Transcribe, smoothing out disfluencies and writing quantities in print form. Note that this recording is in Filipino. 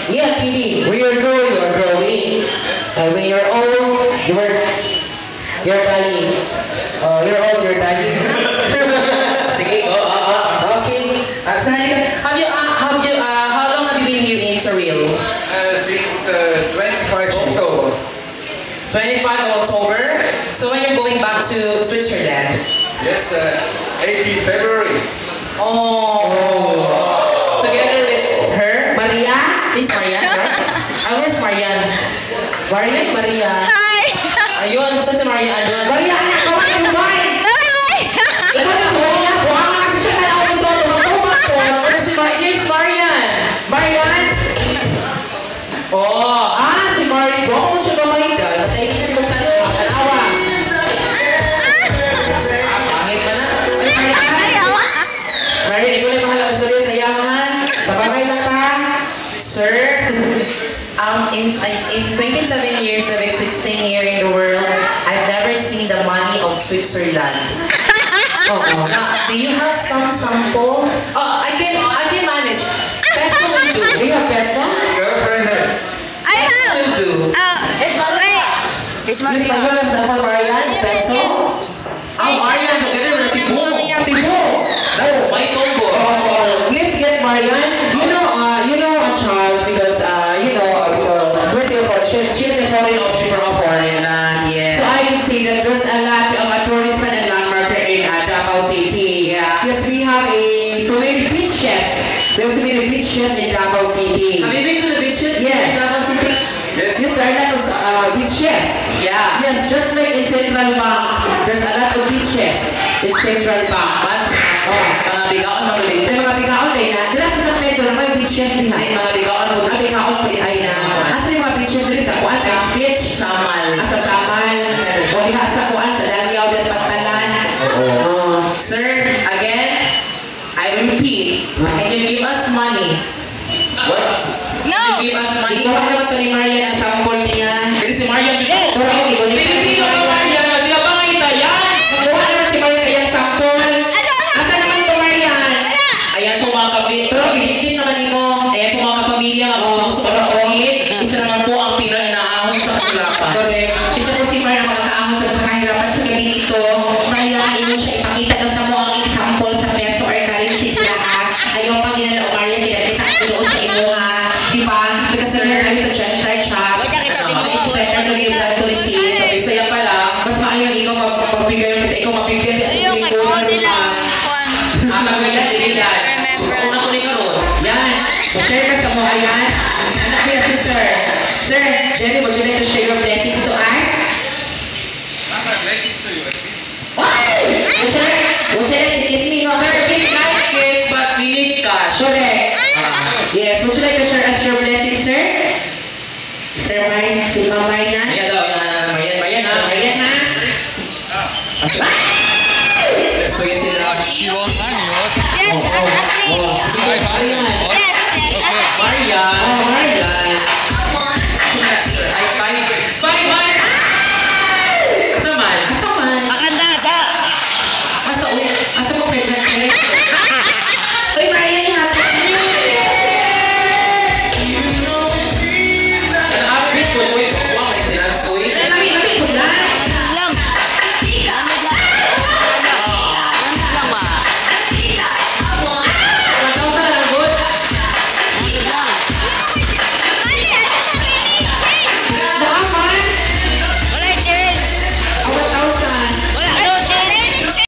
Yeah, kidding. When you're growing, you're growing. When you're old, you're dying. You're old, you're dying. Sige, Okay. How long have you been here in Israel? Since 25 October. 25 of October. So when you're going back to Switzerland? Yes, 18 February. Oh. Together with her? Maria? Is Marian, right? Where's Marian? Marian, Maria. Hi! Ayun, saan si Marian? Ayun. Maria, anak ko, Dubai! Ikaw na, Maria. Buka ka kasi siya na ako ito. Tumatumak ko. Here's Marian. Marian? Oh. Si Marian. Buka ko siya gamay dahil. Masaya ka na yung tanong. Kalawa. Pangit pa na. Marian, ikaw na mahal ako sa iyo sa yaman. Babagay lang ka. Sir, in 27 years of existing here in the world, I've never seen the money of Switzerland. Do you have some sample? I can manage. Peso will do. Do you have peso? Girlfriend. I have! Will do. Please, mag-yun lang sample, Marian. Peso? Marian, together with Tibo. Tibo! That's my combo. Please get Marian. You know Charles because she's a foreign option from a foreign land. Yes. So I can see that there's a lot of tourist and landmark in Davao City. Yeah. Yes, we have so many beaches. We have so many beaches in Davao City. Have you been to the beaches? Yes. In Davao City? Yes. Yes, there are a lot of beaches. Yeah. Yes, just like in Central Bank, there's a lot of beaches in Central Bank. Mas, mga bigaon na ulit. May mga bigaon din na. Dila sa San Pedro, may beaches din ha. Ay, mga bigaon mo. Ang bigaon din ay na. Asa yung mga beaches din sa kuan, sa Stitch. Samal. Sa Samal. O diha sa kuan, sa Dangiao, sa Pagtalan. Sir, again, I repeat, can you give us money? What? No! Give us money. Ikaw naman to ni Marian ang sample niya. Pero si Marian, Pero hindi ko Pilipino ka Marian, hindi ka ba nga Italian? Nakuha naman si Marian kayang sample. Asa naman to Marian? Ayan po mga kapit. Pero kinipit naman ni mo. Ayan po mga kapamilya, mga gusto ko ng kapit. Isa naman po ang pinag-inaahon sa kahirapan. Correct. Isa po si Marian makakaahon sa kahirapan sa gabi ito. Marian, ino siya ipakita daw sa mo ang example sa peso or currency nila ha. Ayaw pang ginanong Marian, kinapita ko doon sa ino ha. Diba? Kasi na tayo sa Chancellor Shop. It's better to give than to receive. So, isa yan pala. Mas maayon ikaw magbigay kasi ikaw mabigay at Yung ikaw ako nila. Ang magagat, dinilan. Una ko ni Karon. Yan. So share ka sa mga yan. Anak ko yan si Sir. Sir, Jenny, would you like to share your blessings to us? Blessings to you. Why? Would you like to kiss me? No, Sir, please like this, but we need cash. correct. Yes, would you like to share us your blessings, sir? Sir Marian, si Ma'am Marian. Ayan daw, Marian ha. Marian ha? Let's go sila. Yes, Marian.